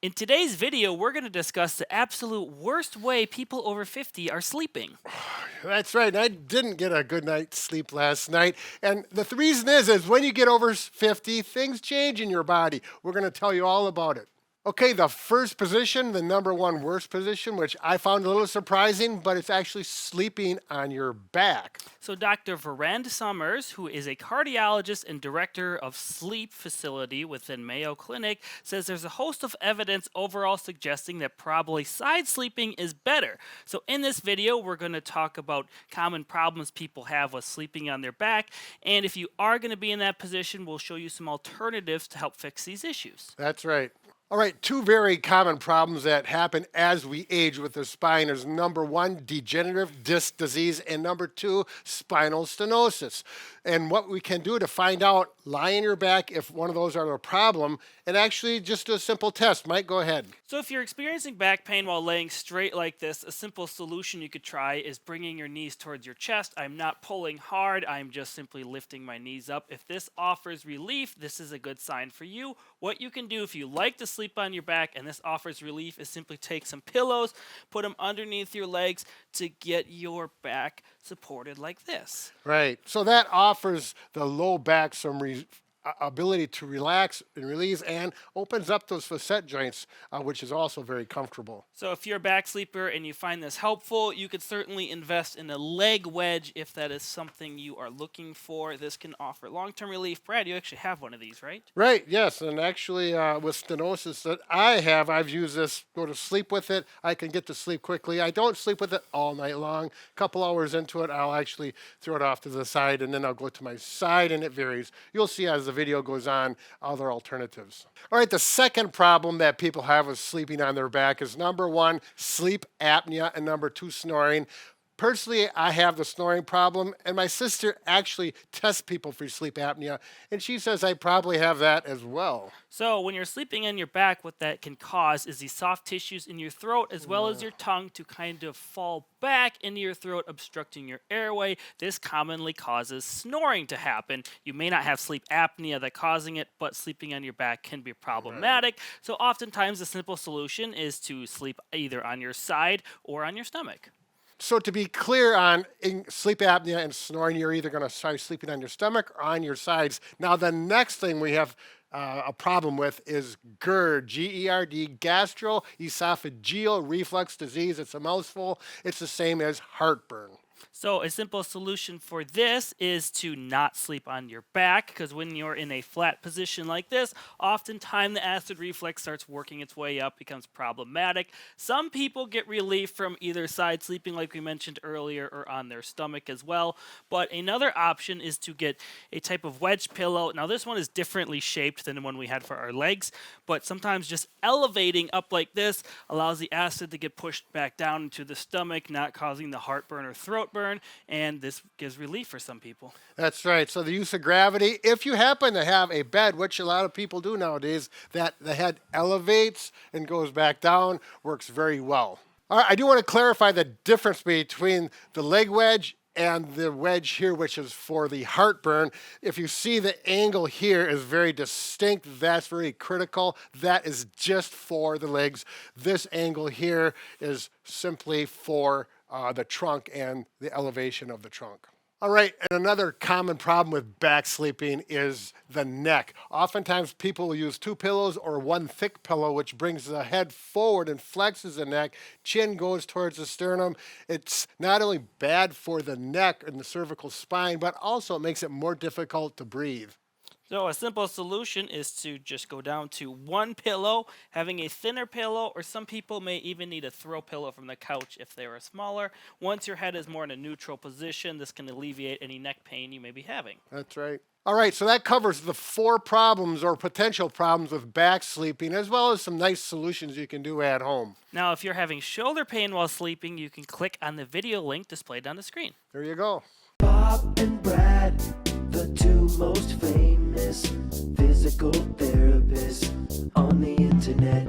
In today's video, we're going to discuss the absolute worst way people over 50 are sleeping. That's right. I didn't get a good night's sleep last night. And the reason is when you get over 50, things change in your body. We're going to tell you all about it. Okay, the first position, the number one worst position, which I found a little surprising, but it's actually sleeping on your back. So, Dr. Verand Summers, who is a cardiologist and director of sleep facility within Mayo Clinic, says there's a host of evidence overall suggesting that probably side sleeping is better. So, in this video, we're going to talk about common problems people have with sleeping on their back. And if you are going to be in that position, we'll show you some alternatives to help fix these issues. That's right. All right, two very common problems that happen as we age with the spine is number one, degenerative disc disease, and number two, spinal stenosis. And what we can do to find out, lie on your back if one of those are a problem, and actually just do a simple test. Mike, go ahead. So if you're experiencing back pain while laying straight like this, a simple solution you could try is bringing your knees towards your chest. I'm not pulling hard, I'm just simply lifting my knees up. If this offers relief, this is a good sign for you. What you can do if you like to sleep on your back and this offers relief is simply take some pillows, put them underneath your legs to get your back supported like this. Right. So that offers the low back some ability to relax and release and opens up those facet joints, which is also very comfortable. So if you're a back sleeper and you find this helpful, you could certainly invest in a leg wedge if that is something you are looking for. This can offer long-term relief. Brad, you actually have one of these, right? Right, yes. And actually with stenosis that I've used this, go to sleep with it. I can get to sleep quickly. I don't sleep with it all night long. A couple hours into it, I'll actually throw it off to the side and then I'll go to my side, and it varies. You'll see as the video goes on other alternatives. All right, the second problem that people have with sleeping on their back is number one, sleep apnea, and number two, snoring. Personally, I have the snoring problem, and my sister actually tests people for sleep apnea, and she says I probably have that as well. So when you're sleeping on your back, what that can cause is these soft tissues in your throat as well as your tongue to kind of fall back into your throat, obstructing your airway. This commonly causes snoring to happen. You may not have sleep apnea that's causing it, but sleeping on your back can be problematic. Right. So oftentimes the simple solution is to sleep either on your side or on your stomach. So to be clear on sleep apnea and snoring, you're either going to start sleeping on your stomach or on your sides. Now, the next thing we have a problem with is GERD, G-E-R-D, gastroesophageal reflux disease. It's a mouthful. It's the same as heartburn. So a simple solution for this is to not sleep on your back, because when you're in a flat position like this, oftentimes the acid reflux starts working its way up, becomes problematic. Some people get relief from either side sleeping, like we mentioned earlier, or on their stomach as well. But another option is to get a type of wedge pillow. Now this one is differently shaped than the one we had for our legs, but sometimes just elevating up like this allows the acid to get pushed back down into the stomach, not causing the heartburn or throat burn, and this gives relief for some people. That's right. So the use of gravity, if you happen to have a bed, which a lot of people do nowadays, that the head elevates and goes back down, works very well. All right, I do want to clarify the difference between the leg wedge and the wedge here, which is for the heartburn. If you see the angle here is very distinct, that's very critical. That is just for the legs. This angle here is simply for the trunk and the elevation of the trunk. All right, and another common problem with back sleeping is the neck. Oftentimes people will use two pillows or one thick pillow, which brings the head forward and flexes the neck. Chin goes towards the sternum. It's not only bad for the neck and the cervical spine, but also it makes it more difficult to breathe. So a simple solution is to just go down to one pillow, having a thinner pillow, or some people may even need a throw pillow from the couch if they are smaller. Once your head is more in a neutral position, this can alleviate any neck pain you may be having. That's right. All right, so that covers the four problems or potential problems with back sleeping, as well as some nice solutions you can do at home. Now, if you're having shoulder pain while sleeping, you can click on the video link displayed on the screen. There you go. Bob and Brad, the two most famous physical therapists on the internet.